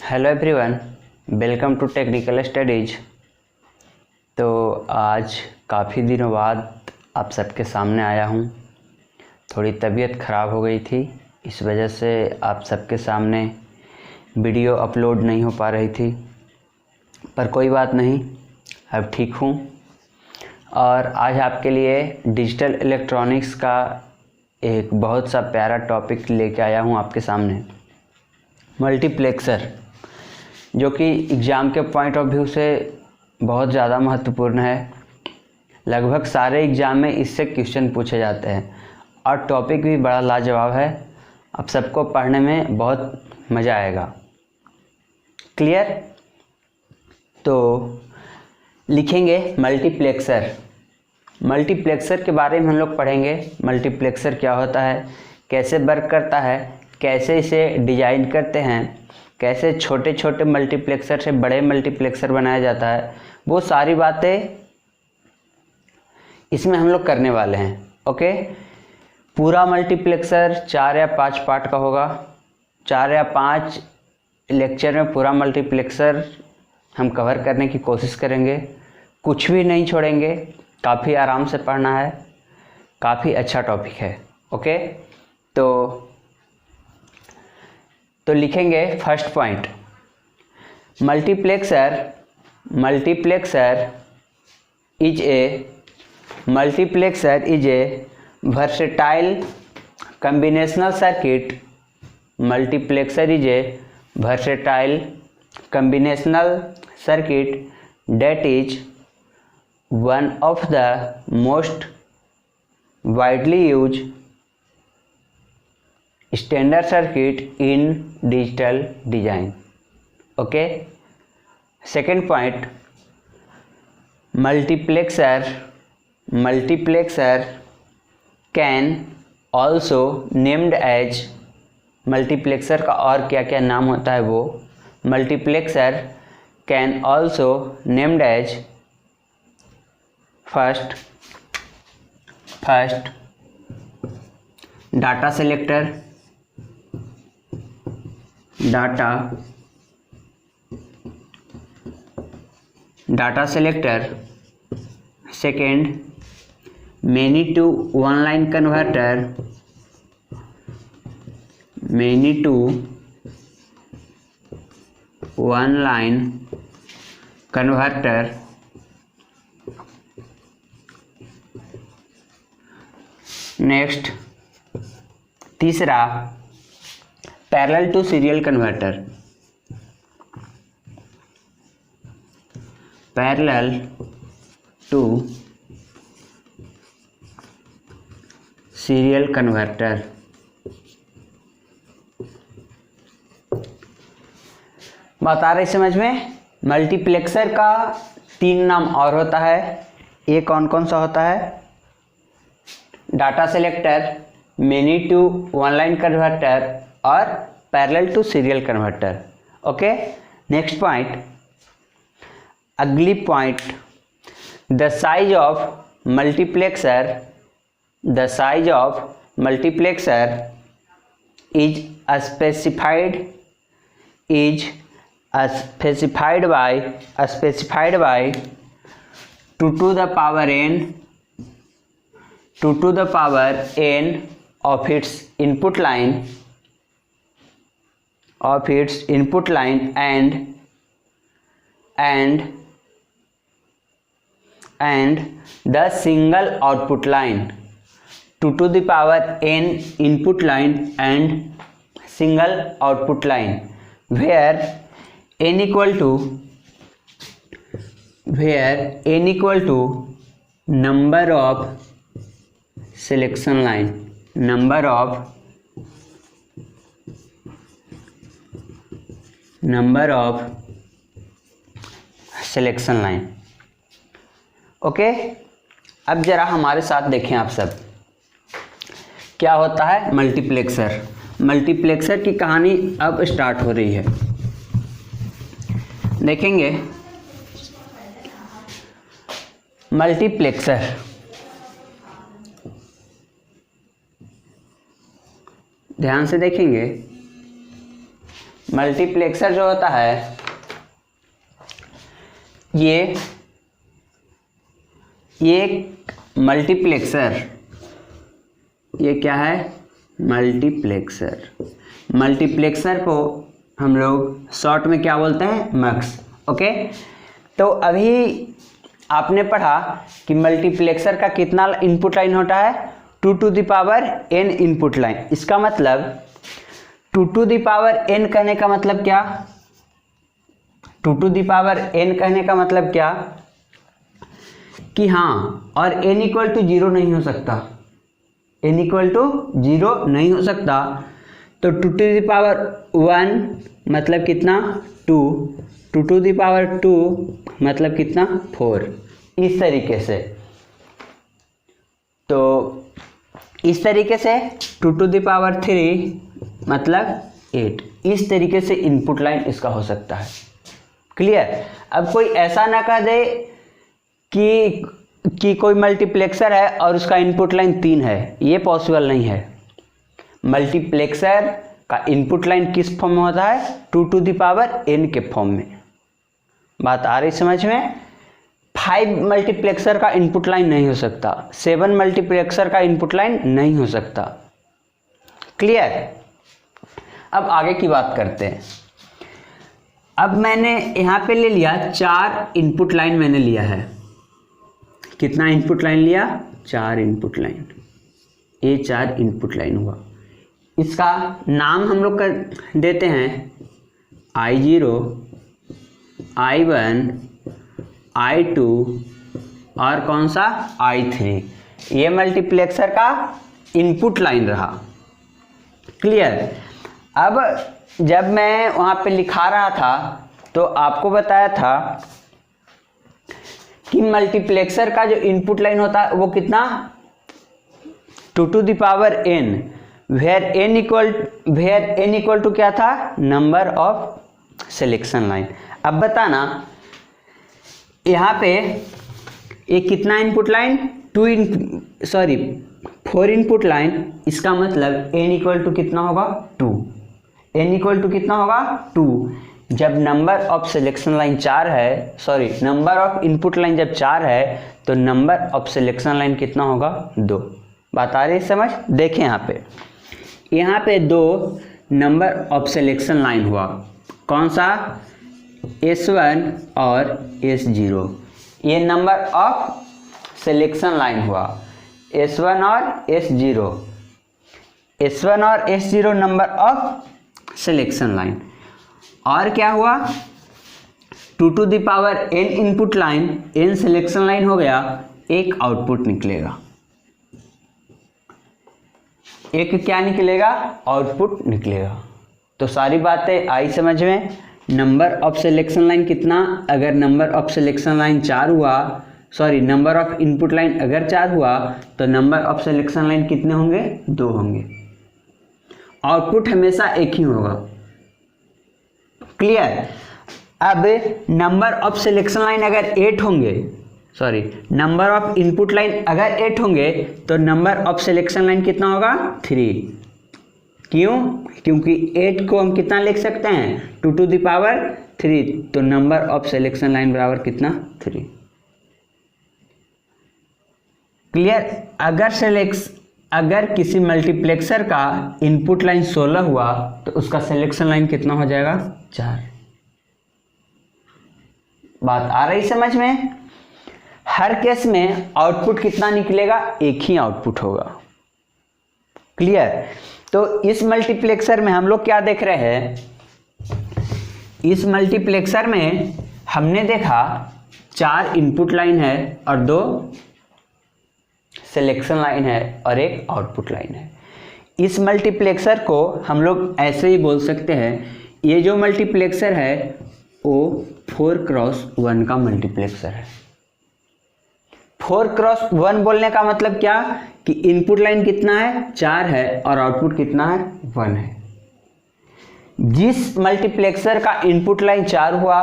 Hello everyone, welcome to technical studies. तो आज काफ़ी दिनों बाद आप सबके सामने आया हूँ। थोड़ी तबीयत ख़राब हो गई थी, इस वजह से आप सबके सामने वीडियो अपलोड नहीं हो पा रही थी, पर कोई बात नहीं, अब ठीक हूँ। और आज आपके लिए डिजिटल इलेक्ट्रॉनिक्स का एक बहुत सा प्यारा टॉपिक लेके आया हूँ आपके सामने, मल्टीप्लेक्सर, जो कि एग्ज़ाम के पॉइंट ऑफ व्यू से बहुत ज़्यादा महत्वपूर्ण है। लगभग सारे एग्ज़ाम में इससे क्वेश्चन पूछे जाते हैं और टॉपिक भी बड़ा लाजवाब है। आप सबको पढ़ने में बहुत मज़ा आएगा। क्लियर? तो लिखेंगे मल्टीप्लेक्सर। मल्टीप्लेक्सर के बारे में हम लोग पढ़ेंगे। मल्टीप्लेक्सर क्या होता है, कैसे वर्क करता है, कैसे इसे डिज़ाइन करते हैं, कैसे छोटे छोटे मल्टीप्लेक्सर से बड़े मल्टीप्लेक्सर बनाया जाता है, वो सारी बातें इसमें हम लोग करने वाले हैं। ओके, पूरा मल्टीप्लेक्सर 4 या 5 पार्ट का होगा। 4 या 5 लेक्चर में पूरा मल्टीप्लेक्सर हम कवर करने की कोशिश करेंगे, कुछ भी नहीं छोड़ेंगे। काफ़ी आराम से पढ़ना है, काफ़ी अच्छा टॉपिक है। ओके, तो लिखेंगे first point, multiplexer is a versatile combinational circuit. Multiplexer is a versatile combinational circuit that is one of the most widely used standard circuit in digital design. Okay, second point, multiplexer can also named as, multiplexer का और क्या क्या नाम होता है वो, multiplexer can also named as first data selector, data selector, second many to one line converter, next तीसरा parallel to serial converter, parallel to serial converter. बात आ रही समझ में? मल्टीप्लेक्सर का 3 नाम और होता है। ये कौन कौन सा होता है? Data selector, many to one line converter और parallel to serial converter. Okay, next point, अगली point, the size of multiplexer is specified by 2 to the power n of its input line and the single output line. 2 to the power n input line and single output line, where n equal to number of selection line, number of selection line. Okay, अब जरा हमारे साथ देखें आप सब, क्या होता है मल्टीप्लेक्सर। मल्टीप्लेक्सर की कहानी अब स्टार्ट हो रही है। देखेंगे मल्टीप्लेक्सर, ध्यान से देखेंगे मल्टीप्लेक्सर जो होता है ये मल्टीप्लेक्सर, ये क्या है? मल्टीप्लेक्सर। मल्टीप्लेक्सर को हम लोग शॉर्ट में क्या बोलते हैं? मक्स। ओके, तो अभी आपने पढ़ा कि मल्टीप्लेक्सर का कितना इनपुट लाइन होता है? 2 to the power n input line. इसका मतलब 2 to the power n कहने का मतलब क्या? 2 to the power n कहने का मतलब क्या कि हाँ, और n इक्वल टू 0 नहीं हो सकता, n इक्वल टू 0 नहीं हो सकता। तो 2 to the power 1 मतलब कितना? 2, 2 to the power 2 मतलब कितना? 4। इस तरीके से, तो इस तरीके से 2 to the power 3 मतलब 8। इस तरीके से इनपुट लाइन इसका हो सकता है। क्लियर? अब कोई ऐसा ना कह दे कि कोई मल्टीप्लेक्सर है और उसका इनपुट लाइन 3 है, ये पॉसिबल नहीं है। मल्टीप्लेक्सर का इनपुट लाइन किस फॉर्म में होता है? 2 to the power n के फॉर्म में। बात आ रही समझ में? 5 मल्टीप्लेक्सर का इनपुट लाइन नहीं हो सकता, 7 मल्टीप्लेक्सर का इनपुट लाइन नहीं हो सकता। क्लियर? अब आगे की बात करते हैं। अब मैंने यहाँ पे ले लिया 4 इनपुट लाइन मैंने लिया है। कितना इनपुट लाइन लिया? 4 इनपुट लाइन। ये 4 इनपुट लाइन हुआ। इसका नाम हम लोग कर देते हैं I0, I1, I2 और कौन सा? I3। ये मल्टीप्लेक्सर का इनपुट लाइन रहा। क्लियर? अब जब मैं वहाँ पे लिखा रहा था तो आपको बताया था कि मल्टीप्लेक्सर का जो इनपुट लाइन होता है वो कितना? 2 to the power n, where n equal to क्या था? Number of selection line. अब बताना यहाँ पे ये कितना इनपुट लाइन? 4 input line. इसका मतलब n इक्वल टू कितना होगा? 2। n इक्वल टू कितना होगा? 2। जब नंबर ऑफ सिलेक्शन लाइन 4 है, नंबर ऑफ इनपुट लाइन जब 4 है तो नंबर ऑफ सिलेक्शन लाइन कितना होगा? 2। बात आ रही समझ? देखें यहाँ पे 2 नंबर ऑफ सिलेक्शन लाइन हुआ। कौन सा? S1 और S0। ये नंबर ऑफ सिलेक्शन लाइन हुआ, S1 और S0। S1 और S0 number of selection line. और क्या हुआ? 2 to the power n input line, n selection line हो गया, एक आउटपुट निकलेगा। एक क्या निकलेगा? आउटपुट निकलेगा। तो सारी बातें आई समझ में? नंबर ऑफ सिलेक्शन लाइन कितना? अगर नंबर ऑफ सिलेक्शन लाइन 4 हुआ, नंबर ऑफ इनपुट लाइन अगर 4 हुआ तो नंबर ऑफ सिलेक्शन लाइन कितने होंगे? 2 होंगे। आउटपुट हमेशा एक ही होगा। क्लियर? अब नंबर ऑफ सिलेक्शन लाइन अगर 8 होंगे, नंबर ऑफ इनपुट लाइन अगर 8 होंगे तो नंबर ऑफ सिलेक्शन लाइन कितना होगा? 3। क्यों? क्योंकि 8 को हम कितना लिख सकते हैं? 2 to the power 3। तो नंबर ऑफ सिलेक्शन लाइन बराबर कितना? 3। क्लियर? अगर किसी मल्टीप्लेक्सर का इनपुट लाइन 16 हुआ तो उसका सिलेक्शन लाइन कितना हो जाएगा? 4। बात आ रही समझ में? हर केस में आउटपुट कितना निकलेगा? एक ही आउटपुट होगा। क्लियर? तो इस मल्टीप्लेक्सर में हम लोग क्या देख रहे हैं? इस मल्टीप्लेक्सर में हमने देखा 4 इनपुट लाइन है और 2 सिलेक्शन लाइन है और एक आउटपुट लाइन है। इस मल्टीप्लेक्सर को हम लोग ऐसे ही बोल सकते हैं, ये जो मल्टीप्लेक्सर है वो 4x1 का मल्टीप्लेक्सर है। 4x1 बोलने का मतलब क्या कि इनपुट लाइन कितना है? 4 है और आउटपुट कितना है? 1 है। जिस मल्टीप्लेक्सर का इनपुट लाइन 4 हुआ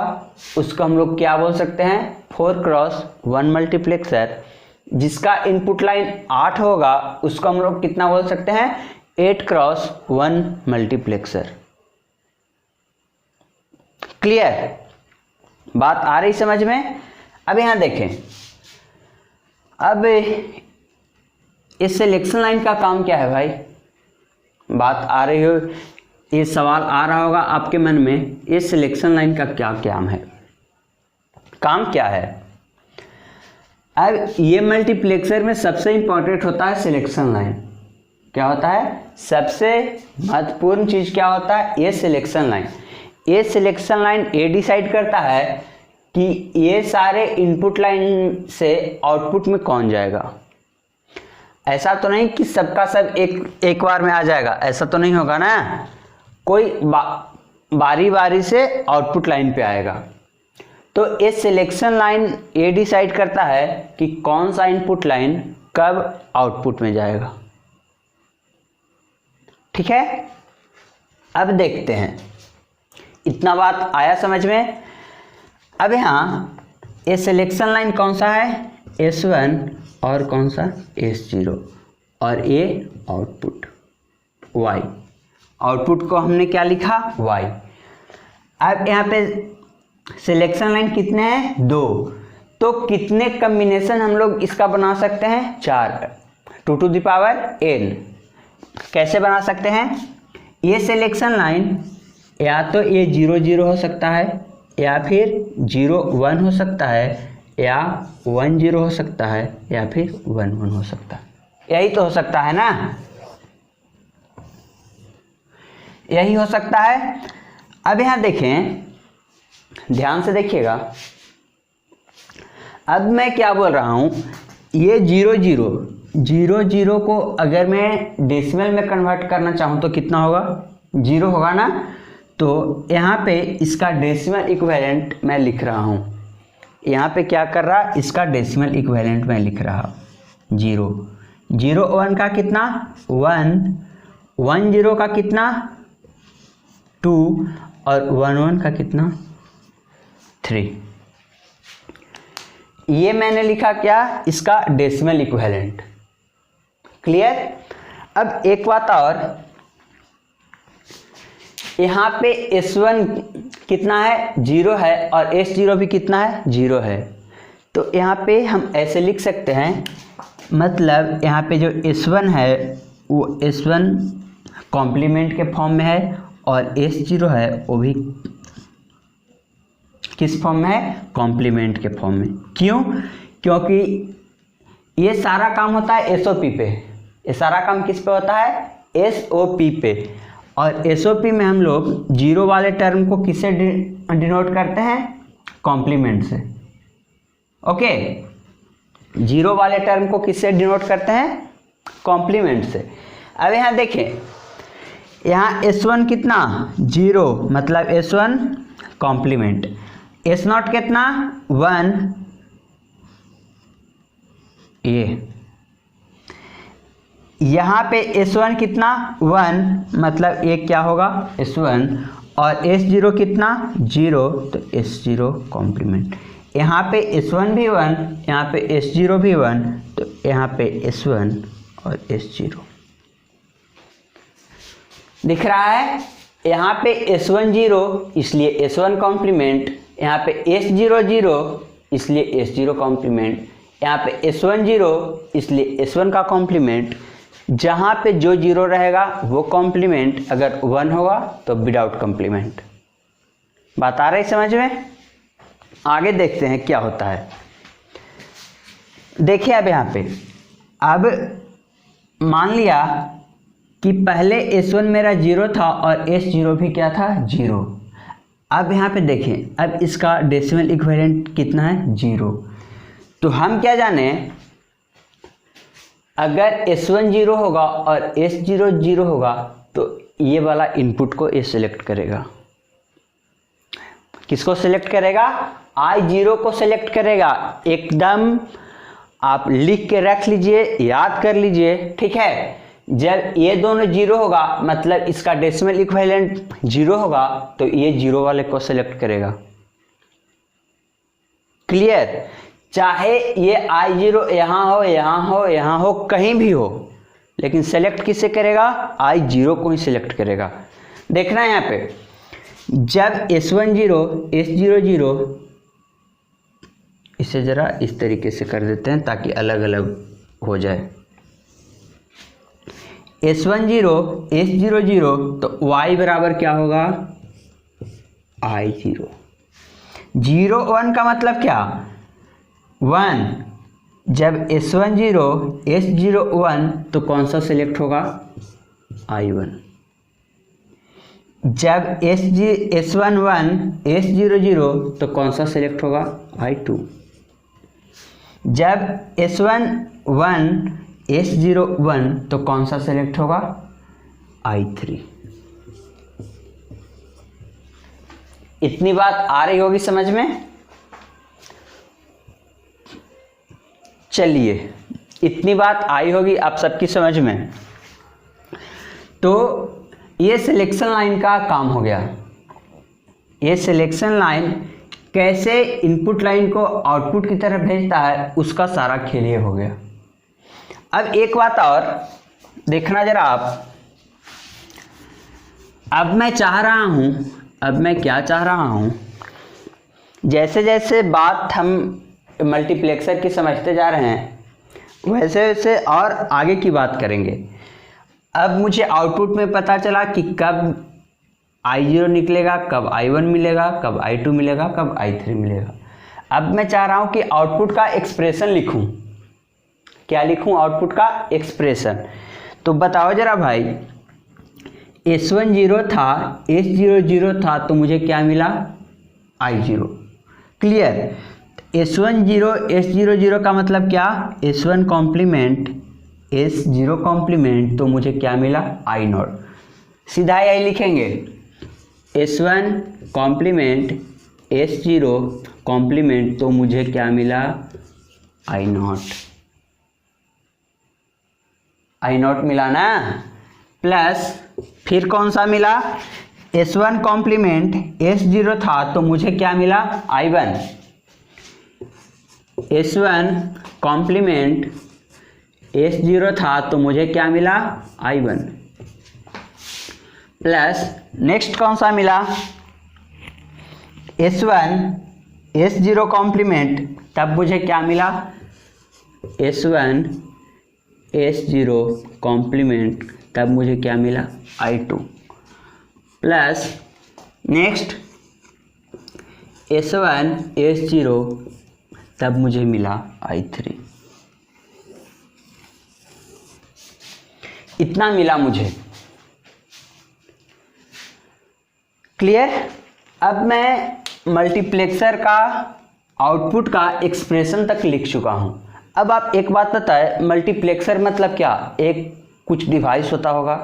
उसको हम लोग क्या बोल सकते हैं? 4x1 multiplexer. जिसका इनपुट लाइन 8 होगा उसको हम लोग कितना बोल सकते हैं? 8x1 multiplexer. क्लियर, बात आ रही समझ में। अब यहाँ देखें, अब इस सिलेक्शन लाइन का काम क्या है भाई, बात आ रही हो, ये सवाल आ रहा होगा आपके मन में, इस सिलेक्शन लाइन का क्या काम है, काम क्या है। अब ये मल्टीप्लेक्सर में सबसे इंपॉर्टेंट होता है सिलेक्शन लाइन। क्या होता है, सबसे महत्वपूर्ण चीज क्या होता है, ये सिलेक्शन लाइन। ये सिलेक्शन लाइन ये डिसाइड करता है कि ये सारे इनपुट लाइन से आउटपुट में कौन जाएगा। ऐसा तो नहीं कि सबका सब एक बार में आ जाएगा, ऐसा तो नहीं होगा ना, कोई बारी बारी से आउटपुट लाइन पे आएगा। तो ये सिलेक्शन लाइन ये डिसाइड करता है कि कौन सा इनपुट लाइन कब आउटपुट में जाएगा। ठीक है, अब देखते हैं, इतना बात आया समझ में। अब यहाँ ये सिलेक्शन लाइन कौन सा है, S1 और कौन सा S0, और ये आउटपुट Y। आउटपुट को हमने क्या लिखा, Y। अब यहाँ पे सिलेक्शन लाइन कितने हैं, 2। तो कितने कम्बिनेशन हम लोग इसका बना सकते हैं, 4, 2 to the power n। कैसे बना सकते हैं, ये सिलेक्शन लाइन या तो ये 0 0 हो सकता है, या फिर 0 1 हो सकता है, या 1 0 हो सकता है, या फिर 1 1 हो सकता है। यही तो हो सकता है ना, यही हो सकता है। अब यहाँ देखें, ध्यान से देखिएगा, अब मैं क्या बोल रहा हूँ, ये 0 0 को अगर मैं डेसिमल में कन्वर्ट करना चाहूँ तो कितना होगा, 0 होगा ना। तो यहाँ पे इसका डेसिमल इक्विवेलेंट मैं लिख रहा हूँ, यहाँ पे क्या कर रहा, इसका डेसिमल इक्विवेलेंट मैं लिख रहा, 0 0 1 का कितना, 1 1 0 का कितना, 2 और 1 1 का कितना, 3। ये मैंने लिखा क्या, इसका डेसिमल इक्विवेलेंट। क्लियर। अब एक बात और, यहाँ पे S1 कितना है, 0 है, और S0 भी कितना है, 0 है। तो यहाँ पे हम ऐसे लिख सकते हैं, मतलब यहाँ पे जो S1 है वो S1 कॉम्प्लीमेंट के फॉर्म में है, और S0 है वो भी किस फॉर्म में है, कॉम्प्लीमेंट के फॉर्म में। क्यों, क्योंकि ये सारा काम होता है SOP पे, ये सारा काम किस पे होता है, SOP पे। और SOP में हम लोग 0 वाले टर्म को किससे डिनोट करते हैं, कॉम्प्लीमेंट से। ओके, 0 वाले टर्म को किससे डिनोट करते हैं, कॉम्प्लीमेंट से। अब यहाँ देखें, यहाँ S1 कितना, 0, मतलब S1 कॉम्प्लीमेंट। S0 कितना, 1, ये यहाँ पे S1 कितना, 1, मतलब ये क्या होगा, S1, और S0 कितना, 0, तो S0 कॉम्प्लीमेंट। यहाँ पे S1 भी 1, यहाँ पे S0 भी 1, तो यहाँ पे S1 और S0 दिख रहा है। यहाँ पे S1 0 इसलिए S1 कॉम्प्लीमेंट, यहाँ पे S0 0 इसलिए S0 कॉम्प्लीमेंट, यहाँ पे S1 0 इसलिए S1 का कॉम्प्लीमेंट। जहाँ पे जो 0 रहेगा वो कॉम्प्लीमेंट, अगर 1 होगा तो विदाउट कॉम्प्लीमेंट। बात आ रही समझ में। आगे देखते हैं क्या होता है। देखिए अब यहाँ पे, अब मान लिया कि पहले S1 मेरा 0 था और S0 भी क्या था, 0। अब यहाँ पे देखें, अब इसका डेसिमल इक्विवेलेंट कितना है, 0। तो हम क्या जाने, अगर S1 0 होगा और S0 0 होगा तो ये वाला इनपुट को ये सिलेक्ट करेगा। किसको सिलेक्ट करेगा, I0 को सिलेक्ट करेगा। एकदम आप लिख के रख लीजिए, याद कर लीजिए, ठीक है। जब ये दोनों 0 होगा मतलब इसका डेसिमल इक्विवेलेंट 0 होगा, तो ये 0 वाले को सिलेक्ट करेगा। क्लियर। चाहे ये I0 यहाँ हो, यहाँ हो, यहाँ हो, कहीं भी हो, लेकिन सेलेक्ट किसे करेगा, I0 को ही सिलेक्ट करेगा। देखना है यहाँ पे, जब S10 S00, इसे ज़रा इस तरीके से कर देते हैं ताकि अलग अलग हो जाए। S10 S00 तो y बराबर क्या होगा, I0। 0 1 का मतलब क्या, 1। जब S10 S01 तो कौन सा सिलेक्ट होगा, I1। जब S11 S00 तो कौन सा सिलेक्ट होगा, I2। जब S11 S01 तो कौन सा सिलेक्ट होगा, I3। इतनी बात आ रही होगी समझ में। चलिए, इतनी बात आई होगी आप सबकी समझ में। तो ये सिलेक्शन लाइन का काम हो गया। ये सिलेक्शन लाइन कैसे इनपुट लाइन को आउटपुट की तरफ भेजता है, उसका सारा खेल ये हो गया। अब एक बात और देखना जरा आप, अब मैं चाह रहा हूं, अब मैं क्या चाह रहा हूं, जैसे जैसे बात हम मल्टीप्लेक्सर की समझते जा रहे हैं वैसे वैसे और आगे की बात करेंगे। अब मुझे आउटपुट में पता चला कि कब I0 निकलेगा, कब I1 मिलेगा, कब I2 मिलेगा, कब I3 मिलेगा। अब मैं चाह रहा हूं कि आउटपुट का एक्सप्रेशन लिखूं। क्या लिखूं, आउटपुट का एक्सप्रेशन। तो बताओ जरा भाई, S10 था S00 था तो मुझे क्या मिला, I0। क्लियर। S10 S00 का मतलब क्या, S1 कॉम्प्लीमेंट S0 कॉम्प्लीमेंट तो मुझे क्या मिला, I0। सीधा यही लिखेंगे, S1 कॉम्प्लीमेंट S0 कॉम्प्लीमेंट तो मुझे क्या मिला, I0। I0 मिला ना, प्लस फिर कौन सा मिला, S1 कॉम्प्लीमेंट S0 था तो मुझे क्या मिला, I1। S1 कॉम्प्लीमेंट S0 था तो मुझे क्या मिला, I1। प्लस नेक्स्ट कौन सा मिला, S1 S0 कॉम्प्लीमेंट, तब मुझे क्या मिला, S1 S0 कॉम्प्लीमेंट, तब मुझे क्या मिला, I2। Plus next S1 S0 तब मुझे मिला I3। इतना मिला मुझे। क्लियर। अब मैं मल्टीप्लेक्सर का आउटपुट का एक्सप्रेशन तक लिख चुका हूं। अब आप एक बात बताएं, मल्टीप्लेक्सर मतलब क्या, एक कुछ डिवाइस होता होगा,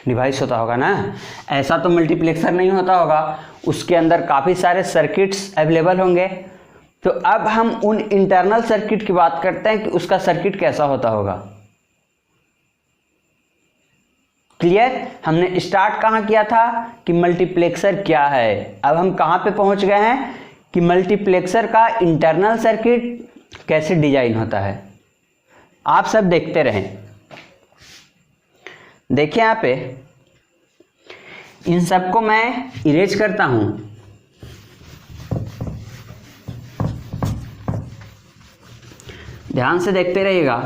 डिवाइस होता होगा ना। ऐसा तो मल्टीप्लेक्सर नहीं होता होगा, उसके अंदर काफ़ी सारे सर्किट्स अवेलेबल होंगे। तो अब हम उन इंटरनल सर्किट की बात करते हैं कि उसका सर्किट कैसा होता होगा। क्लियर। हमने स्टार्ट कहाँ किया था कि मल्टीप्लेक्सर क्या है, अब हम कहाँ पे पहुँच गए हैं कि मल्टीप्लेक्सर का इंटरनल सर्किट कैसे डिजाइन होता है। आप सब देखते रहें। देखिए यहाँ पे इन सबको मैं इरेज करता हूं। ध्यान से देखते रहिएगा।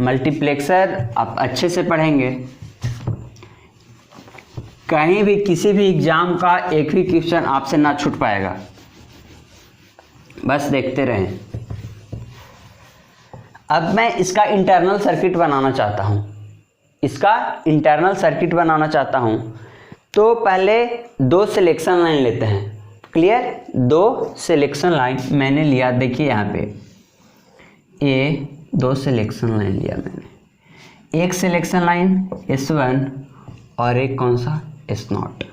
मल्टीप्लेक्सर आप अच्छे से पढ़ेंगे, कहीं भी किसी भी एग्जाम का एक भी क्वेश्चन आपसे ना छूट पाएगा। बस देखते रहें। अब मैं इसका इंटरनल सर्किट बनाना चाहता हूं, इसका इंटरनल सर्किट बनाना चाहता हूं। तो पहले दो सिलेक्शन लाइन लेते हैं। क्लियर। दो सिलेक्शन लाइन मैंने लिया, देखिए यहाँ पे ये दो सिलेक्शन लाइन लिया मैंने, एक सिलेक्शन लाइन S1 और एक कौन सा S0।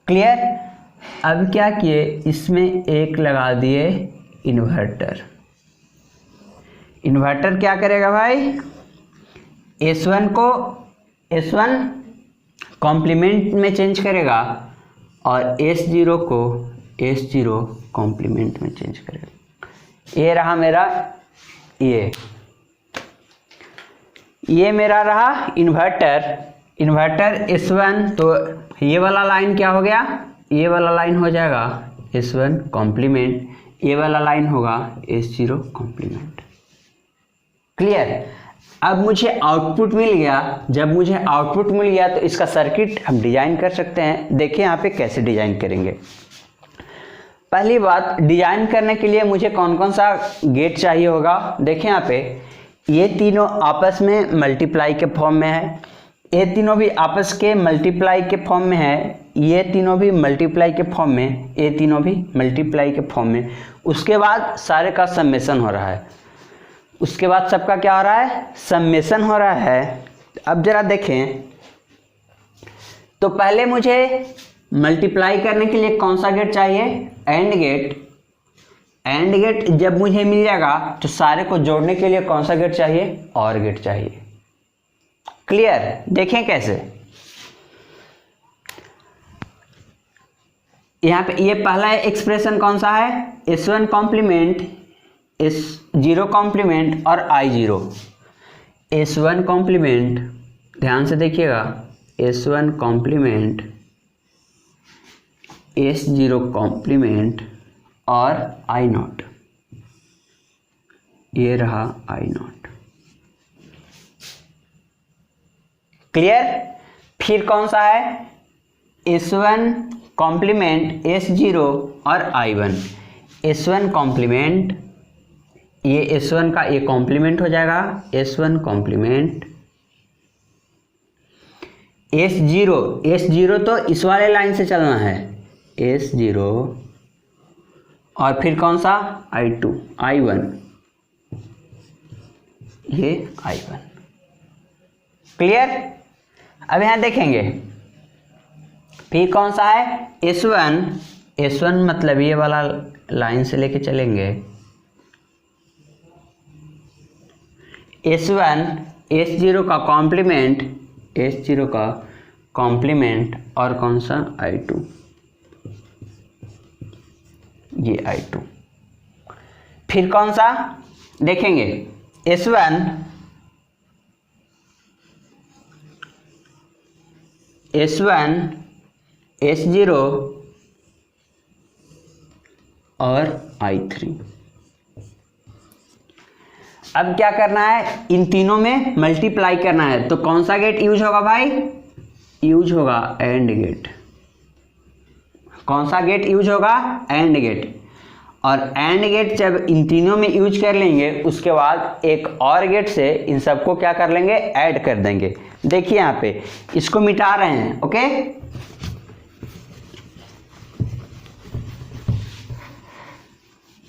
क्लियर। अब क्या किए, इसमें एक लगा दिए इन्वर्टर। इन्वर्टर क्या करेगा भाई, S1 को S1 कॉम्प्लीमेंट में चेंज करेगा और S0 को S0 कॉम्प्लीमेंट में चेंज करेगा। ये रहा मेरा, ये मेरा रहा इन्वर्टर। इन्वर्टर S1, तो ये वाला लाइन क्या हो गया, ये वाला लाइन हो जाएगा S1 कॉम्प्लीमेंट, ये वाला लाइन होगा S0 कॉम्प्लीमेंट। क्लियर। अब मुझे आउटपुट मिल गया, जब मुझे आउटपुट मिल गया तो इसका सर्किट हम डिजाइन कर सकते हैं। देखिए यहाँ पे कैसे डिजाइन करेंगे। पहली बात, डिजाइन करने के लिए मुझे कौन कौन सा गेट चाहिए होगा। देखिए यहाँ पे ये तीनों आपस में मल्टीप्लाई के फॉर्म में है, ये तीनों भी आपस के मल्टीप्लाई के फॉर्म में है, ये तीनों भी मल्टीप्लाई के फॉर्म में, ये तीनों भी मल्टीप्लाई के फॉर्म में। उसके बाद सारे का समेशन हो रहा है, उसके बाद सबका क्या हो रहा है, समेशन हो रहा है। अब जरा देखें, तो पहले मुझे मल्टीप्लाई करने के लिए कौन सा गेट चाहिए, एंड गेट। एंड गेट जब मुझे मिल जाएगा तो सारे को जोड़ने के लिए कौन सा गेट चाहिए, और गेट चाहिए। क्लियर। देखें कैसे, यहाँ पे ये पहला एक्सप्रेशन कौन सा है, S1 कॉम्प्लीमेंट, S0 कॉम्प्लीमेंट और I0। S1 कॉम्प्लीमेंट, ध्यान से देखिएगा, S1 कॉम्प्लीमेंट, S0 कॉम्प्लीमेंट और I0, ये रहा I0। क्लियर। फिर कौन सा है, S1 कॉम्प्लीमेंट, S0 और I1। S1 कॉम्प्लीमेंट, ये S1 का ये कॉम्प्लीमेंट हो जाएगा, S1 कॉम्प्लीमेंट, S0 तो इस वाले लाइन से चलना है, S0 और फिर कौन सा, I2, I1, ये I1। क्लियर। अब यहाँ देखेंगे, फिर कौन सा है, S1 मतलब ये वाला लाइन से लेके चलेंगे, S1 S0 का कॉम्प्लीमेंट, S0 का कॉम्प्लीमेंट और कौन सा, I2, ये I2। फिर कौन सा देखेंगे, S1 S0 और I3। अब क्या करना है, इन तीनों में मल्टीप्लाई करना है, तो कौन सा गेट यूज होगा भाई, यूज होगा एंड गेट। कौन सा गेट यूज होगा, एंड गेट। और एंड गेट जब इन तीनों में यूज कर लेंगे, उसके बाद एक और गेट से इन सबको क्या कर लेंगे, ऐड कर देंगे। देखिए यहाँ पे इसको मिटा रहे हैं, ओके।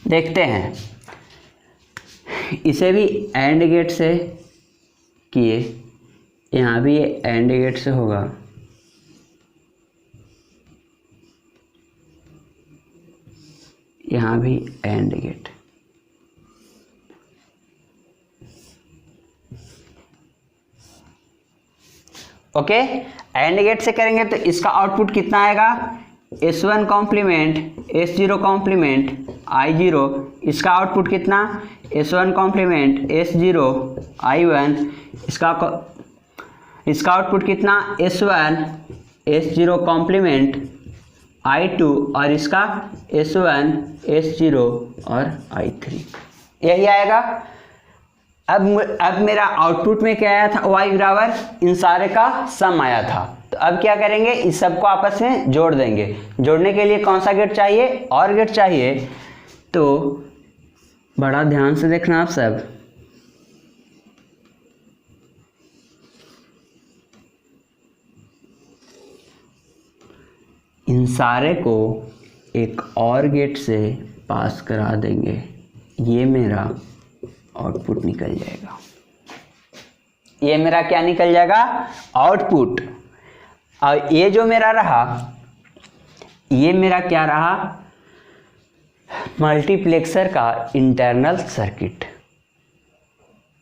देखते हैं, इसे भी एंड गेट से किए, यहाँ भी ये एंड गेट से होगा, यहाँ भी and gate. Okay, and gate से करेंगे तो इसका आउटपुट कितना आएगा, S1 complement, S0 complement, I0। इसका आउटपुट कितना, S1 कॉम्प्लीमेंट, S0, I1। इसका आउटपुट कितना, S1 S0 कॉम्प्लीमेंट, I2 और इसका S1 S0 और I3, यही आएगा। अब मेरा आउटपुट में क्या आया था, Y बराबर इन सारे का सम आया था। तो अब क्या करेंगे, इस सबको आपस में जोड़ देंगे। जोड़ने के लिए कौन सा गेट चाहिए, और गेट चाहिए। तो बड़ा ध्यान से देखना आप सब, इन सारे को एक और गेट से पास करा देंगे, ये मेरा आउटपुट निकल जाएगा। ये मेरा क्या निकल जाएगा, आउटपुट। और ये जो मेरा रहा, ये मेरा क्या रहा, मल्टीप्लेक्सर का इंटरनल सर्किट।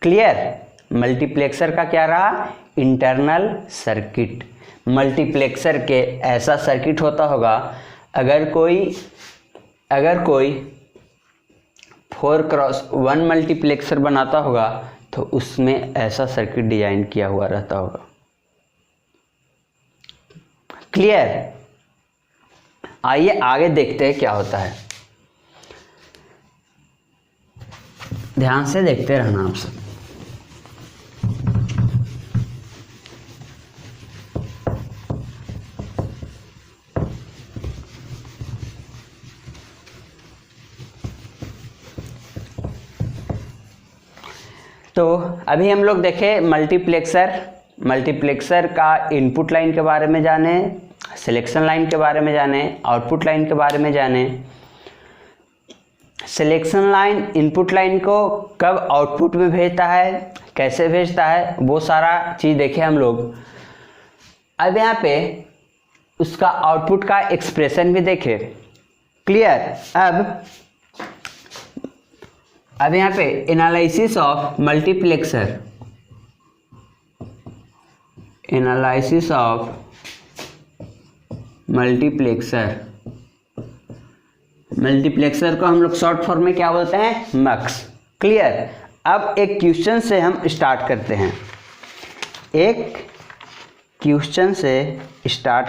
क्लियर। मल्टीप्लेक्सर का क्या रहा, इंटरनल सर्किट। मल्टीप्लेक्सर के ऐसा सर्किट होता होगा, अगर कोई 4x1 मल्टीप्लेक्सर बनाता होगा तो उसमें ऐसा सर्किट डिजाइन किया हुआ रहता होगा। क्लियर। आइए आगे देखते हैं क्या होता है, ध्यान से देखते रहना आप सब। तो अभी हम लोग देखे मल्टीप्लेक्सर का इनपुट लाइन के बारे में जाने, सिलेक्शन लाइन के बारे में जाने, आउटपुट लाइन के बारे में जाने। सिलेक्शन लाइन इनपुट लाइन को कब आउटपुट में भेजता है, कैसे भेजता है, वो सारा चीज़ देखे हम लोग। अब यहाँ पे उसका आउटपुट का एक्सप्रेशन भी देखे। क्लियर। अब यहाँ पे एनालिसिस ऑफ मल्टीप्लेक्सर, मल्टीप्लेक्सर को हम लोग शॉर्ट फॉर्म में क्या बोलते हैं, मक्स। क्लियर। अब एक क्वेश्चन से हम स्टार्ट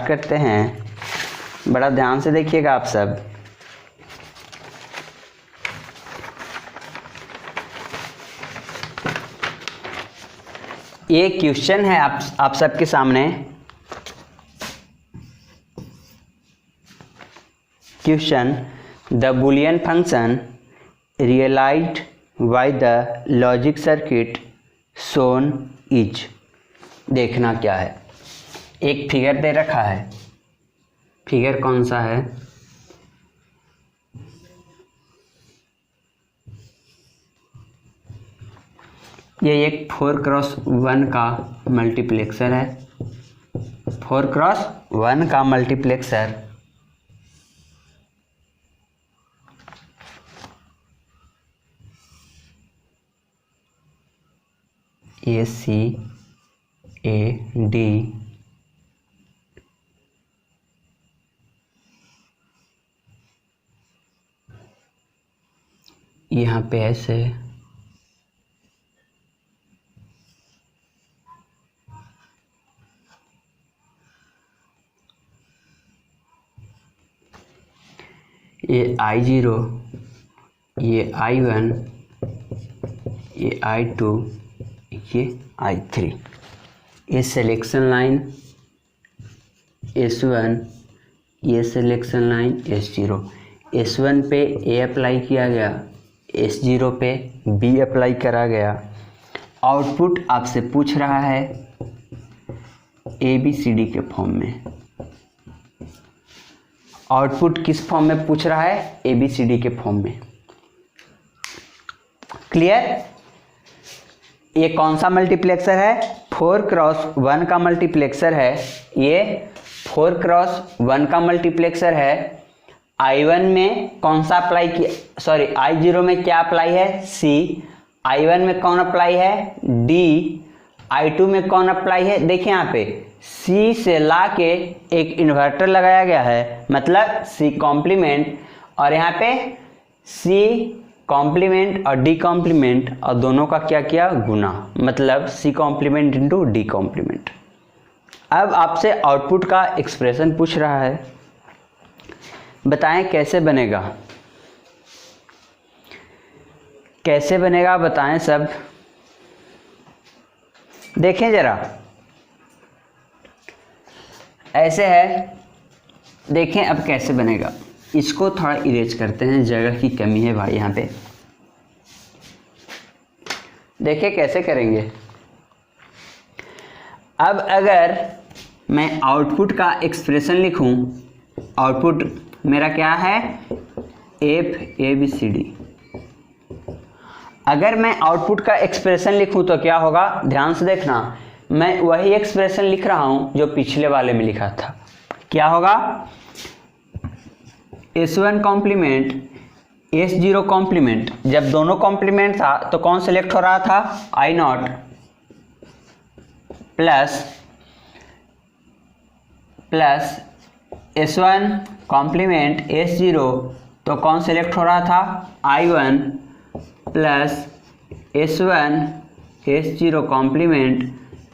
करते हैं, बड़ा ध्यान से देखिएगा आप सब। ये क्वेश्चन है आप सबके सामने। Question, the Boolean function realized by the logic circuit shown is. देखना क्या है, एक फिगर दे रखा है। फिगर कौन सा है, ये एक 4x1 का मल्टीप्लेक्सर है। 4x1 का मल्टीप्लेक्सर ACAD यहाँ पे ऐसे ये I0, ये I1, ये I2, ये I3। ये सिलेक्शन लाइन S1, ये सिलेक्शन लाइन S0। S1 पे A अप्लाई किया गया, S0 पे B अप्लाई करा गया। आउटपुट आपसे पूछ रहा है ABCD के फॉर्म में। आउटपुट किस फॉर्म में पूछ रहा है, ABCD के फॉर्म में। क्लियर। ये कौन सा मल्टीप्लेक्सर है, 4x1 का मल्टीप्लेक्सर है। ये 4x1 का मल्टीप्लेक्सर है। I1 में कौन सा अप्लाई किया, सॉरी I0 में क्या अप्लाई है, C। I1 में कौन अप्लाई है, D। I2 में कौन अप्लाई है, देखिए यहाँ पे C से ला के एक इन्वर्टर लगाया गया है, मतलब C कॉम्प्लीमेंट, और यहाँ पे C कॉम्प्लीमेंट और D कॉम्प्लीमेंट, और दोनों का क्या किया, गुना, मतलब C complement into D complement. अब आपसे आउटपुट का एक्सप्रेशन पूछ रहा है, बताएं कैसे बनेगा, कैसे बनेगा बताएं सब। देखें जरा, ऐसे है, देखें अब कैसे बनेगा। इसको थोड़ा इरेज करते हैं, जगह की कमी है भाई यहाँ पे। देखिए कैसे करेंगे। अब अगर मैं आउटपुट का एक्सप्रेशन लिखूं, आउटपुट मेरा क्या है, FABCD। अगर मैं आउटपुट का एक्सप्रेशन लिखूं तो क्या होगा, ध्यान से देखना। मैं वही एक्सप्रेशन लिख रहा हूं जो पिछले वाले में लिखा था। क्या होगा, S1 कॉम्प्लीमेंट S0 कॉम्प्लीमेंट। जब दोनों कॉम्प्लीमेंट था तो कौन सेलेक्ट हो रहा था, I0 plus S1 complement S0, तो कौन सेलेक्ट हो रहा था, I1 plus S1 S0 complement,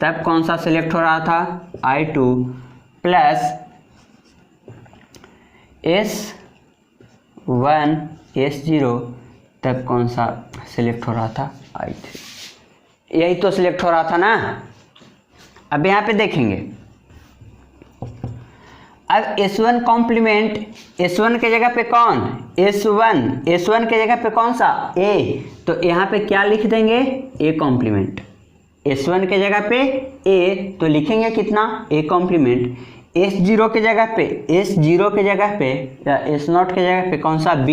तब कौन सा सेलेक्ट हो रहा था, I2 प्लस S1 S0, तब कौन सा सिलेक्ट हो रहा था? I3, यही तो सिलेक्ट हो रहा था ना। अब यहाँ पे देखेंगे, अब S1 कॉम्प्लीमेंट, S1 के जगह पे कौन? S1 के जगह पे कौन सा? A, तो यहाँ पे क्या लिख देंगे? A complement. S1 के जगह पे A, तो लिखेंगे कितना? A complement. S0 के जगह पे, S0 के जगह पे या S0 के जगह पे कौन सा? B,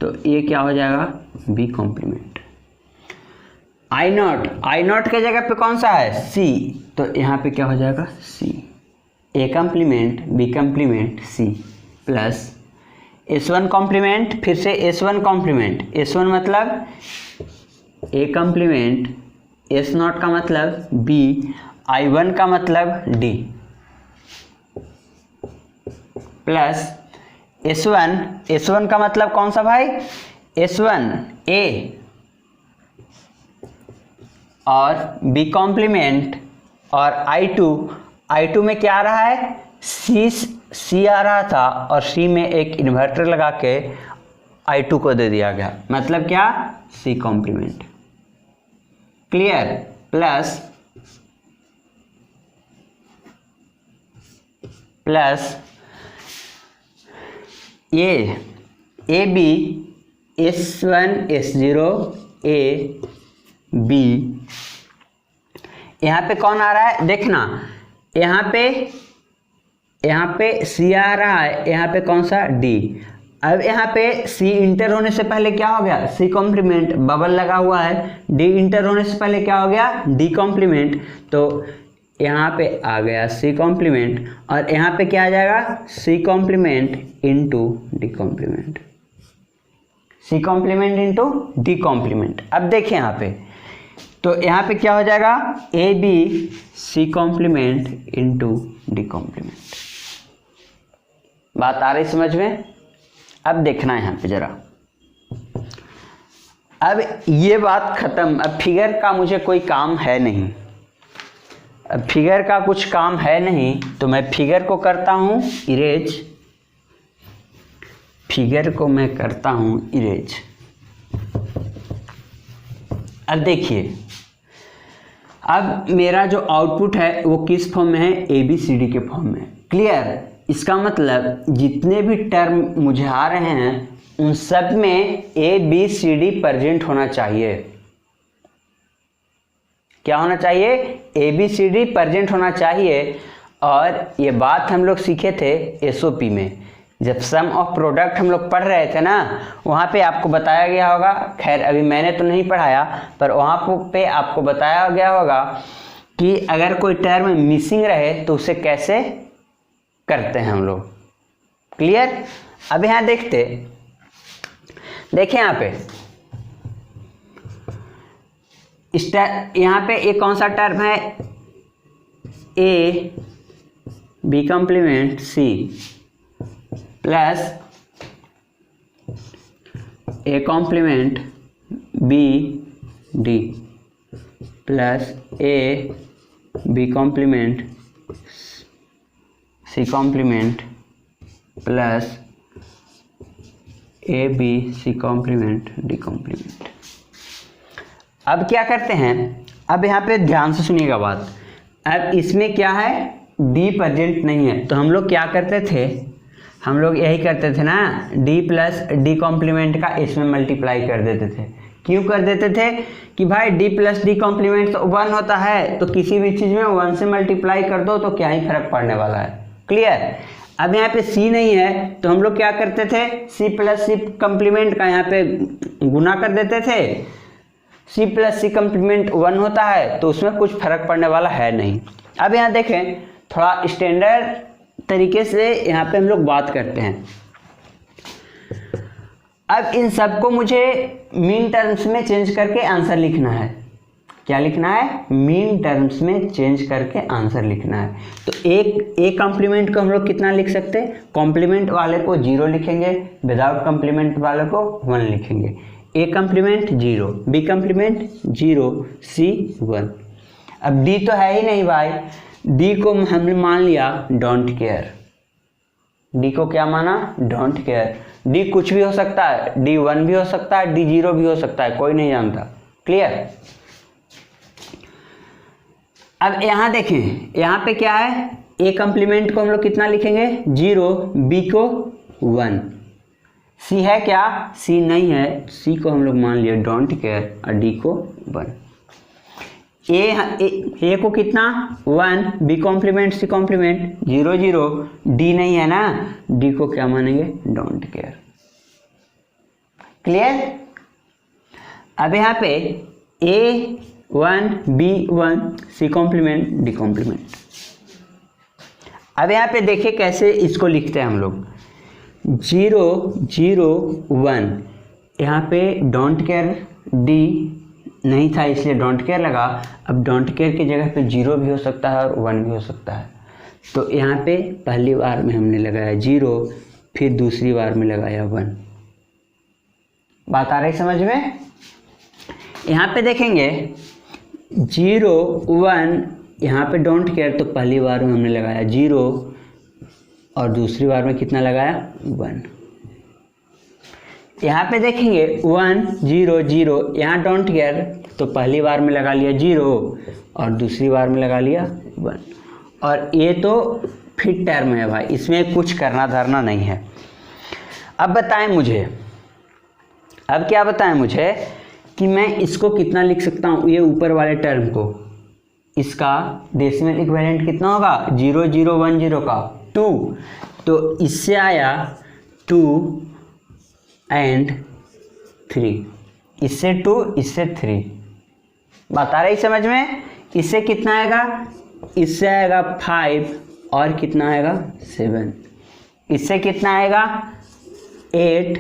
तो ये क्या हो जाएगा? B complement. I0 के जगह पे कौन सा है? C, तो यहाँ पे क्या हो जाएगा? C। A complement, B complement, C plus S1 complement, फिर से S1 कॉम्प्लीमेंट, S1 मतलब A कॉम्प्लीमेंट, S0 का मतलब B, I1 का मतलब D प्लस S1 का मतलब कौन सा भाई? S1 A और B कॉम्प्लीमेंट और I2 में क्या आ रहा है? C आ रहा था और C में एक इन्वर्टर लगा के I2 को दे दिया गया, मतलब क्या? C complement. क्लियर? प्लस ये AB S1 S0 A B, यहाँ पे कौन आ रहा है? देखना, यहाँ पे C आ रहा है, यहाँ पे कौन सा? D। अब यहाँ पे C इंटर होने से पहले क्या हो गया? C कॉम्प्लीमेंट, बबल लगा हुआ है। D इंटर होने से पहले क्या हो गया? D कॉम्प्लीमेंट, तो यहाँ पे आ गया C कॉम्प्लीमेंट और यहाँ पे क्या आ जाएगा? C complement into D complement, C complement into D complement. अब देखिए यहाँ पे, तो यहाँ पे क्या हो जाएगा? AB C complement into D complement. बात आ रही समझ में? अब देखना है यहाँ पे जरा, अब ये बात खत्म। अब फिगर का मुझे कोई काम है नहीं, अब फिगर का कुछ काम है नहीं, तो मैं फिगर को करता हूँ इरेज, फिगर को मैं करता हूँ इरेज। अब देखिए, अब मेरा जो आउटपुट है वो किस फॉर्म में है? ABCD के फॉर्म में। क्लियर? इसका मतलब जितने भी टर्म मुझे आ रहे हैं उन सब में ABCD प्रेजेंट होना चाहिए। क्या होना चाहिए? ABCD प्रेजेंट होना चाहिए। और ये बात हम लोग सीखे थे SOP में, जब सम ऑफ प्रोडक्ट हम लोग पढ़ रहे थे ना, वहाँ पे आपको बताया गया होगा, खैर अभी मैंने तो नहीं पढ़ाया, पर वहाँ पे आपको बताया गया होगा कि अगर कोई टर्म मिसिंग रहे तो उसे कैसे करते हैं हम लोग। क्लियर? अब यहाँ देखिए यहाँ पे यहाँ पे एक कौन सा टर्म है? A B complement C plus A complement B D plus A B complement C complement plus A B C complement D complement. अब क्या करते हैं? अब यहाँ पे ध्यान से सुनिएगा बात। अब इसमें क्या है? D प्रेजेंट नहीं है, तो हम लोग क्या करते थे? हम लोग यही करते थे ना, D प्लस D कॉम्प्लीमेंट का इसमें मल्टीप्लाई कर देते थे। क्यों कर देते थे? कि भाई D प्लस D कॉम्प्लीमेंट तो 1 होता है, तो किसी भी चीज़ में 1 से मल्टीप्लाई कर दो तो क्या ही फर्क पड़ने वाला है। क्लियर? अब यहाँ पे C नहीं है, तो हम लोग क्या करते थे? C प्लस C कॉम्प्लीमेंट का यहाँ पे गुना कर देते थे। C प्लस C कॉम्प्लीमेंट 1 होता है, तो उसमें कुछ फर्क पड़ने वाला है नहीं। अब यहाँ देखें, थोड़ा स्टैंडर्ड तरीके से यहाँ पे हम लोग बात करते हैं। अब इन सबको मुझे मीन टर्म्स में चेंज करके आंसर लिखना है। क्या लिखना है? मीन टर्म्स में चेंज करके आंसर लिखना है। तो ए कॉम्प्लीमेंट को हम लोग कितना लिख सकते हैं? कॉम्प्लीमेंट वाले को 0 लिखेंगे, विदाउट कॉम्प्लीमेंट वाले को 1 लिखेंगे। ए कॉम्प्लीमेंट 0, बी कॉम्प्लीमेंट 0, सी 1। अब डी तो है ही नहीं भाई, डी को हमने मान लिया डोंट केयर। डी को क्या माना, डोंट केयर। डी कुछ भी हो सकता है, D1 भी हो सकता है, D0 भी हो सकता है, कोई नहीं जानता। क्लियर। अब यहां देखें, यहां पे क्या है, ए कंप्लीमेंट को हम लोग कितना लिखेंगे 0, बी को 1, सी है क्या, सी नहीं है, सी को हम लोग मान लिए डोंट केयर और डी को 1। ए को कितना 1, B complement C complement 0 0, D नहीं है ना, डी को क्या मानेंगे डोंट केयर। क्लियर। अब यहाँ पे A1 B1 C complement D complement. अब यहाँ पे देखिए कैसे इसको लिखते हैं हम लोग, 0 0 1, यहाँ पे डोंट केयर डी नहीं था इसलिए डोंट केयर लगा। अब डोंट केयर की जगह पे 0 भी हो सकता है और 1 भी हो सकता है। तो यहाँ पे पहली बार में हमने लगाया 0, फिर दूसरी बार में लगाया 1। बात आ रही समझ में। यहाँ पे देखेंगे 0 1, यहाँ पे डोंट केयर, तो पहली बार में हमने लगाया 0 और दूसरी बार में कितना लगाया 1। यहाँ पे देखेंगे 1 0 0, यहाँ डोंट केयर, तो पहली बार में लगा लिया 0 और दूसरी बार में लगा लिया 1। और ये तो फिट टर्म है भाई, इसमें कुछ करना धरना नहीं है। अब बताएं मुझे, अब क्या बताएं मुझे कि मैं इसको कितना लिख सकता हूँ, ये ऊपर वाले टर्म को, इसका डेसिमल इक्विवेलेंट कितना होगा 0 0 1 0 का 2, तो इससे आया 2 एंड 3, इससे 2 इससे 3। बात आ रही समझ में। इससे कितना आएगा, इससे आएगा 5 और कितना आएगा 7, इससे कितना आएगा 8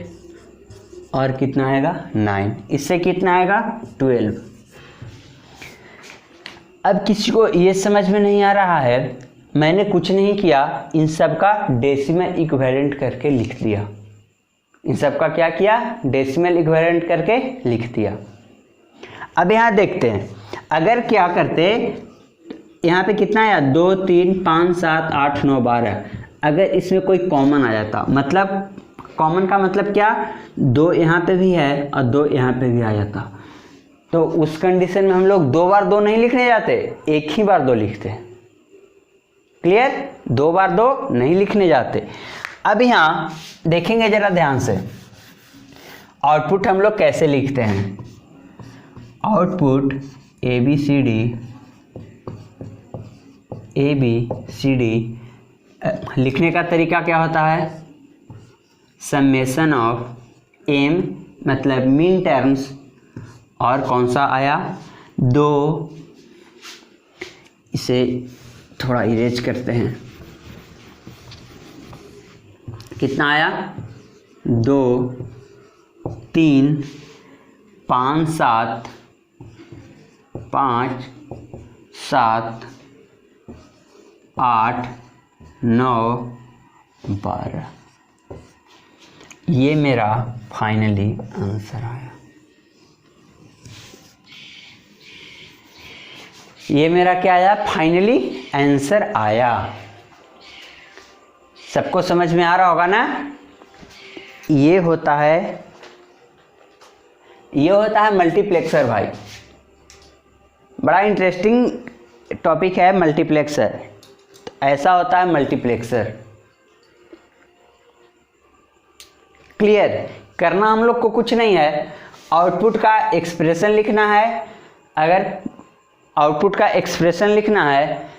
और कितना आएगा 9, इससे कितना आएगा 12। अब किसी को ये समझ में नहीं आ रहा है, मैंने कुछ नहीं किया, इन सब का डेसिमल इक्विवेलेंट करके लिख दिया। इन सब का क्या किया, डेसिमल इक्विवेलेंट करके लिख दिया। अब यहाँ देखते हैं, अगर क्या करते, यहाँ पे कितना आया 2 3 5 7 8 9 12, अगर इसमें कोई कॉमन आ जाता, मतलब कॉमन का मतलब क्या, 2 यहाँ पे भी है और 2 यहाँ पे भी आ जाता, तो उस कंडीशन में हम लोग 2 बार 2 नहीं लिखने जाते, एक ही बार 2 लिखते। क्लियर। 2 बार 2 नहीं लिखने जाते। अब यहाँ देखेंगे जरा ध्यान से, आउटपुट हम लोग कैसे लिखते हैं। आउटपुट ABCD लिखने का तरीका क्या होता है, समेशन ऑफ m मतलब मीन टर्म्स, और कौन सा आया 2, इसे थोड़ा इरेज करते हैं, कितना आया 2 3 5 7 5 7 8 9 12, ये मेरा फाइनली आंसर आया। ये मेरा क्या आया, फाइनली आंसर आया। सबको समझ में आ रहा होगा ना। ये होता है मल्टीप्लेक्सर भाई, बड़ा इंटरेस्टिंग टॉपिक है मल्टीप्लेक्सर। तो ऐसा होता है मल्टीप्लेक्सर। क्लियर। करना हम लोग को कुछ नहीं है, आउटपुट का एक्सप्रेशन लिखना है। अगर आउटपुट का एक्सप्रेशन लिखना है,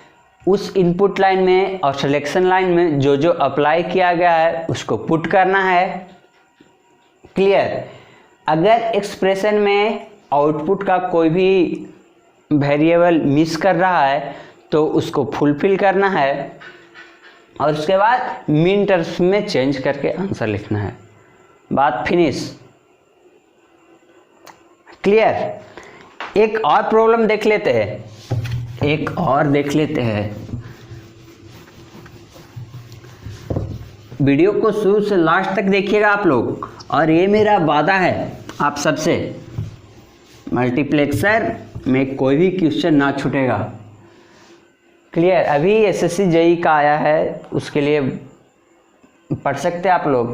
उस इनपुट लाइन में और सिलेक्शन लाइन में जो जो अप्लाई किया गया है उसको पुट करना है। क्लियर। अगर एक्सप्रेशन में आउटपुट का कोई भी वेरिएबल मिस कर रहा है तो उसको फुलफिल करना है, और उसके बाद मीन टर्म्स में चेंज करके आंसर लिखना है। बात फिनिश। क्लियर। एक और प्रॉब्लम देख लेते हैं, वीडियो को शुरू से लास्ट तक देखिएगा आप लोग, और ये मेरा वादा है आप सबसे, मल्टीप्लेक्सर में कोई भी क्वेश्चन ना छूटेगा। क्लियर। अभी SSC JEE का आया है, उसके लिए पढ़ सकते हैं आप लोग।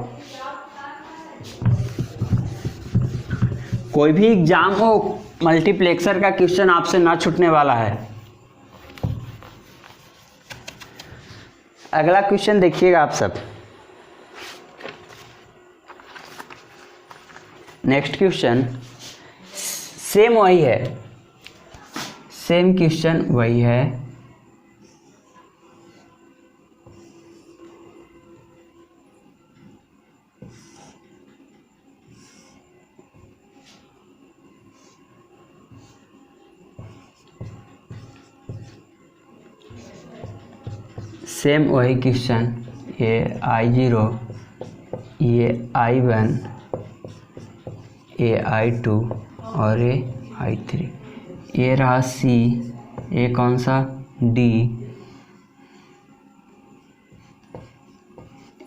कोई भी एग्जाम हो, मल्टीप्लेक्सर का क्वेश्चन आपसे ना छूटने वाला है। अगला क्वेश्चन देखिएगा आप सब। नेक्स्ट क्वेश्चन सेम वही है, सेम क्वेश्चन वही है। सेम वही क्वेश्चन, ये I0, ये I1, ये I2 और ये I3। ये रहा C, ये कौन सा D,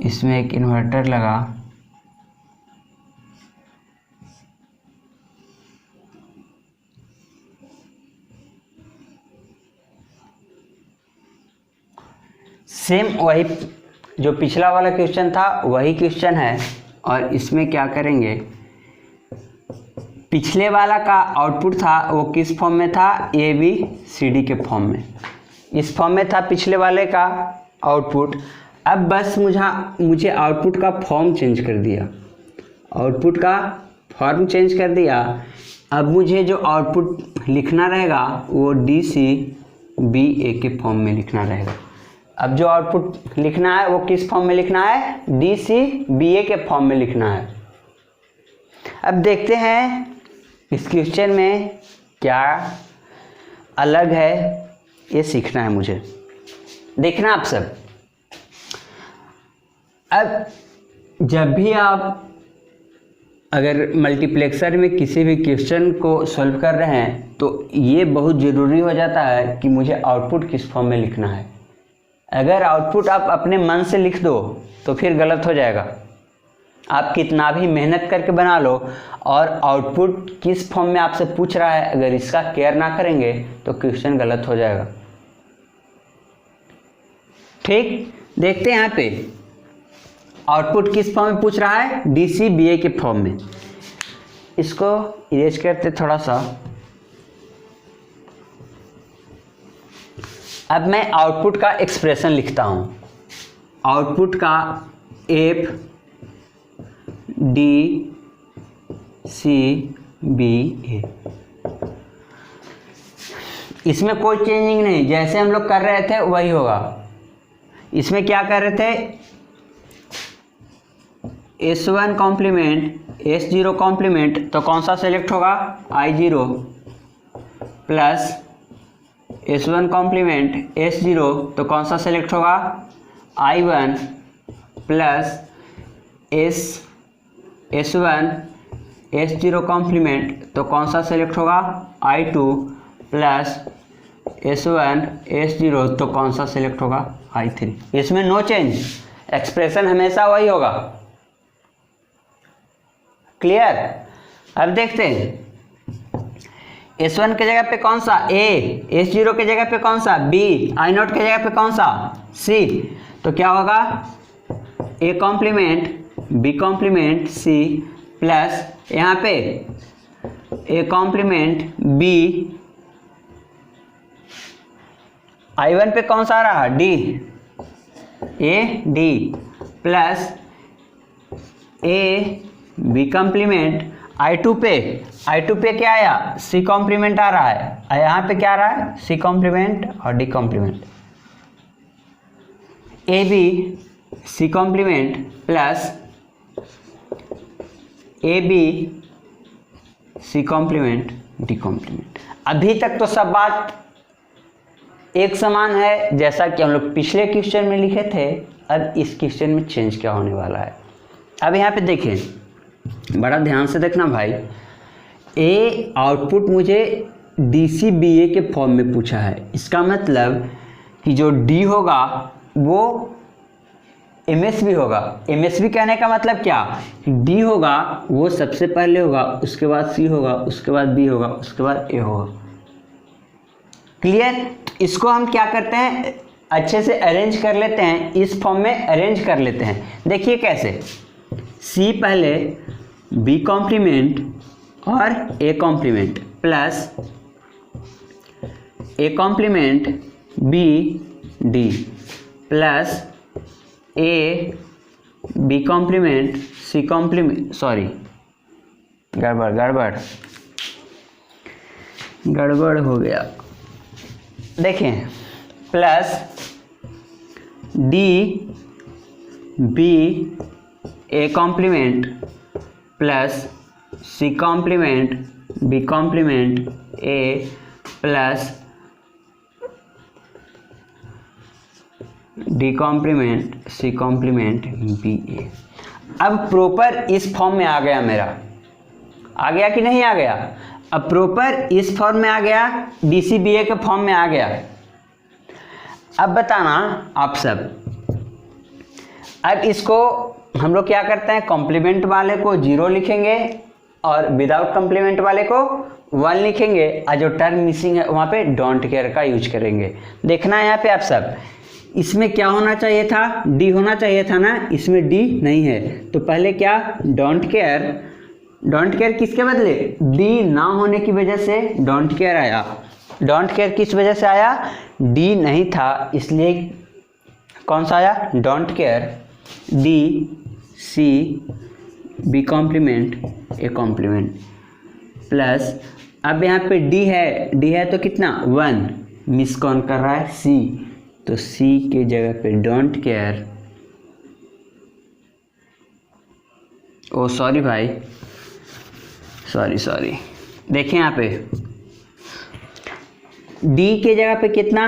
इसमें एक इन्वर्टर लगा, सेम वही जो पिछला वाला क्वेश्चन था वही क्वेश्चन है। और इसमें क्या करेंगे, पिछले वाला का आउटपुट था वो किस फॉर्म में था, ABCD के फॉर्म में, इस फॉर्म में था पिछले वाले का आउटपुट। अब बस मुझे आउटपुट का फॉर्म चेंज कर दिया, आउटपुट का फॉर्म चेंज कर दिया। अब मुझे जो आउटपुट लिखना रहेगा वो DCBA के फॉर्म में लिखना रहेगा। अब जो आउटपुट लिखना है वो किस फॉर्म में लिखना है, DCBA के फॉर्म में लिखना है। अब देखते हैं इस क्वेश्चन में क्या अलग है, ये सीखना है मुझे। देखना आप सब, अब जब भी आप अगर मल्टीप्लेक्सर में किसी भी क्वेश्चन को सॉल्व कर रहे हैं तो ये बहुत ज़रूरी हो जाता है कि मुझे आउटपुट किस फॉर्म में लिखना है। अगर आउटपुट आप अपने मन से लिख दो तो फिर गलत हो जाएगा। आप कितना भी मेहनत करके बना लो और आउटपुट किस फॉर्म में आपसे पूछ रहा है, अगर इसका केयर ना करेंगे तो क्वेश्चन गलत हो जाएगा। ठीक, देखते हैं यहाँ पे आउटपुट किस फॉर्म में पूछ रहा है, DCBA के फॉर्म में। इसको इरेज करते थोड़ा सा। अब मैं आउटपुट का एक्सप्रेशन लिखता हूँ, आउटपुट का FDCBA। इसमें कोई चेंजिंग नहीं, जैसे हम लोग कर रहे थे वही होगा। इसमें क्या कर रहे थे, S1 कॉम्प्लीमेंट S0 कॉम्प्लीमेंट, तो कौन सा सेलेक्ट होगा, I0 plus S1 complement S0, तो कौन सा सेलेक्ट होगा, I1 plus S1 S0 complement, तो कौन सा सेलेक्ट होगा, I2 प्लस S1 S0, तो कौन सा सेलेक्ट होगा, I3। इसमें नो चेंज, एक्सप्रेशन हमेशा वही होगा। क्लियर। अब देखते हैं S1 के जगह पे कौन सा A, S0 के जगह पे कौन सा B, I0 के जगह पे कौन सा C, तो क्या होगा A complement B complement C plus यहाँ पे A कॉम्प्लीमेंट B, I1 पे कौन सा आ रहा D, A D plus A B complement, I2 पे क्या आया, C कॉम्प्लीमेंट आ रहा है, यहाँ पे क्या आ रहा है, C कॉम्प्लीमेंट और D complement, AB C complement plus AB C complement D complement. अभी तक तो सब बात एक समान है जैसा कि हम लोग पिछले क्वेश्चन में लिखे थे। अब इस क्वेश्चन में चेंज क्या होने वाला है, अब यहाँ पे देखें, बड़ा ध्यान से देखना भाई। ए आउटपुट मुझे DCBA के फॉर्म में पूछा है, इसका मतलब कि जो D होगा वो MSB होगा। MSB कहने का मतलब क्या, D होगा वो सबसे पहले होगा, उसके बाद C होगा, उसके बाद B होगा, उसके बाद A होगा। क्लियर। इसको हम क्या करते हैं, अच्छे से अरेंज कर लेते हैं, इस फॉर्म में अरेंज कर लेते हैं। देखिए कैसे, C पहले B कॉम्प्लीमेंट और A complement plus A complement B D plus A B complement C complement, sorry गड़बड़ हो गया, देखें, plus D B A complement plus C complement B complement A plus D complement C complement B A। अब proper इस form में आ गया मेरा, आ गया कि नहीं आ गया? अब प्रॉपर इस फॉर्म में आ गया, DCBA के फॉर्म में आ गया। अब बताना आप सब, अब इसको हम लोग क्या करते हैं, कॉम्प्लीमेंट वाले को 0 लिखेंगे और विदाउट कॉम्प्लीमेंट वाले को 1 लिखेंगे, और जो टर्म मिसिंग है वहाँ पे डोंट केयर का यूज करेंगे। देखना है यहाँ पे आप सब, इसमें क्या होना चाहिए था, D होना चाहिए था ना, इसमें D नहीं है, तो पहले क्या, डोंट केयर किसके बदले, D ना होने की वजह से डोंट केयर आया। डोंट केयर किस वजह से आया, D नहीं था, इसलिए कौन सा आया, don't care. D C B complement A complement plus, अब यहाँ पे D है तो कितना, 1, मिस कौन कर रहा है, C, तो C के जगह पे डोंट केयर, ओ सॉरी भाई, सॉरी, देखें यहाँ पे D के जगह पे कितना,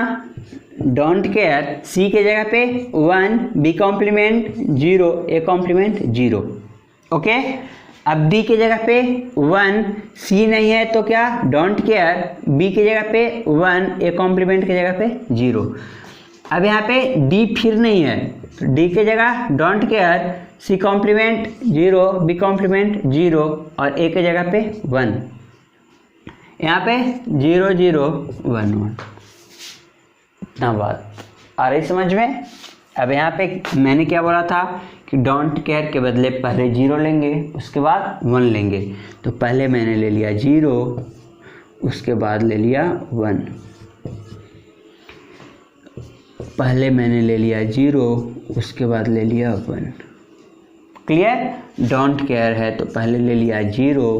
डोंट केयर, C के जगह पे 1, B complement 0, A complement 0, okay. अब D के जगह पे 1, C नहीं है तो क्या, डोंट केयर, B के जगह पे 1, A कॉम्प्लीमेंट के जगह पे 0। अब यहाँ पे D फिर नहीं है, तो D के जगह don't care, C complement 0, B complement 0 और A के जगह पे 1, यहाँ पे 0 0 1 1। इतना बात आ रही समझ में? अब यहाँ पे मैंने क्या बोला था कि डोंट केयर के बदले पहले 0 लेंगे, उसके बाद 1 लेंगे, तो पहले मैंने ले लिया 0, उसके बाद ले लिया 1, पहले मैंने ले लिया 0, उसके बाद ले लिया 1। क्लियर? डोंट केयर है तो पहले ले लिया 0,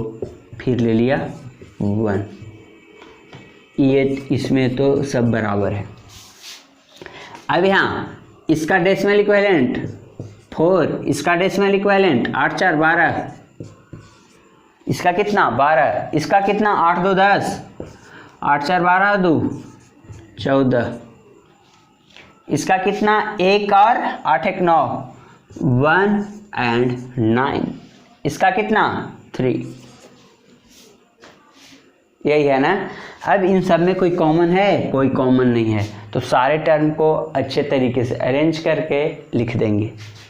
फिर ले लिया 1। ये इसमें तो सब बराबर है। अब यहाँ इसका डेसिमल इक्विवेलेंट 4, इसका डेसिमल इक्विवेलेंट 8 4 12, इसका कितना 12, इसका कितना 8 2 10, 8 4 12 2 14, इसका कितना 1 और 8 1 9, 1 and 9, इसका कितना 3, यही है ना। अब इन सब में कोई कॉमन है, कोई कॉमन नहीं है, तो सारे टर्म को अच्छे तरीके से अरेंज करके लिख देंगे।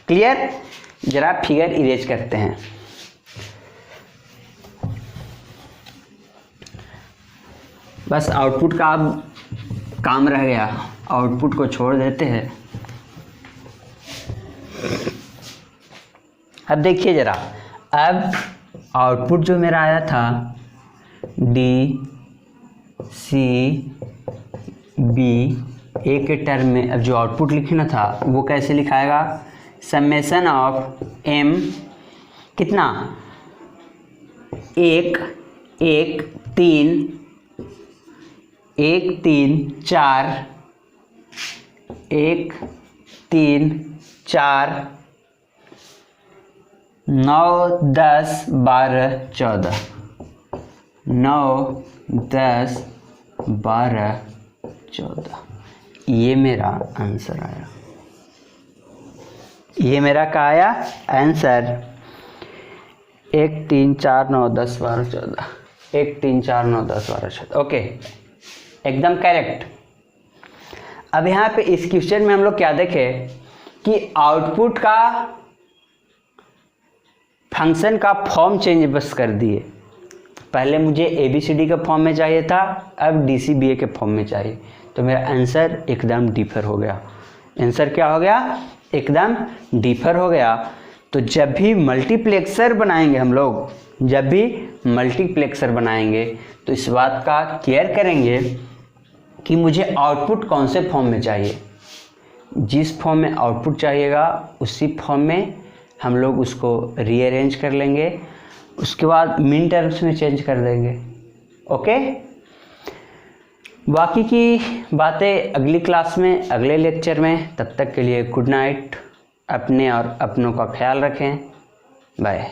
क्लियर? जरा फिगर इरेज करते हैं। बस आउटपुट का अब काम रह गया, आउटपुट को छोड़ देते हैं। अब देखिए जरा, अब आउटपुट जो मेरा आया था D C B A के टर्म में, अब जो आउटपुट लिखना था वो कैसे लिखाएगा, समेशन ऑफ M कितना 1 1 3 1 3 4 1 3 4 9 10 12 14, 9 10 12 14, ये मेरा आंसर आया। ये मेरा क्या आया आंसर, 1 3 4 9 10 12 14, 1 3 4 9 10 12 14, ओके, एकदम करेक्ट। अब यहाँ पे इस क्वेश्चन में हम लोग क्या देखें कि आउटपुट का फंक्शन का फॉर्म चेंज बस कर दिए। पहले मुझे ABCD के फॉर्म में चाहिए था, अब DCBA के फॉर्म में चाहिए। तो मेरा आंसर एकदम डिफर हो गया। आंसर क्या हो गया? एकदम डिफर हो गया। तो जब भी मल्टीप्लेक्सर बनाएंगे हम लोग, जब भी मल्टीप्लेक्सर बनाएंगे तो इस बात का केयर करेंगे कि मुझे आउटपुट कौन से फॉर्म में चाहिए। जिस फॉर्म में आउटपुट चाहिएगा उसी फॉर्म में हम लोग उसको रीअरेंज कर लेंगे, उसके बाद मिन टर्म्स में चेंज कर देंगे। ओके, बाकी की बातें अगली क्लास में, अगले लेक्चर में। तब तक के लिए गुड नाइट। अपने और अपनों का ख्याल रखें। बाय।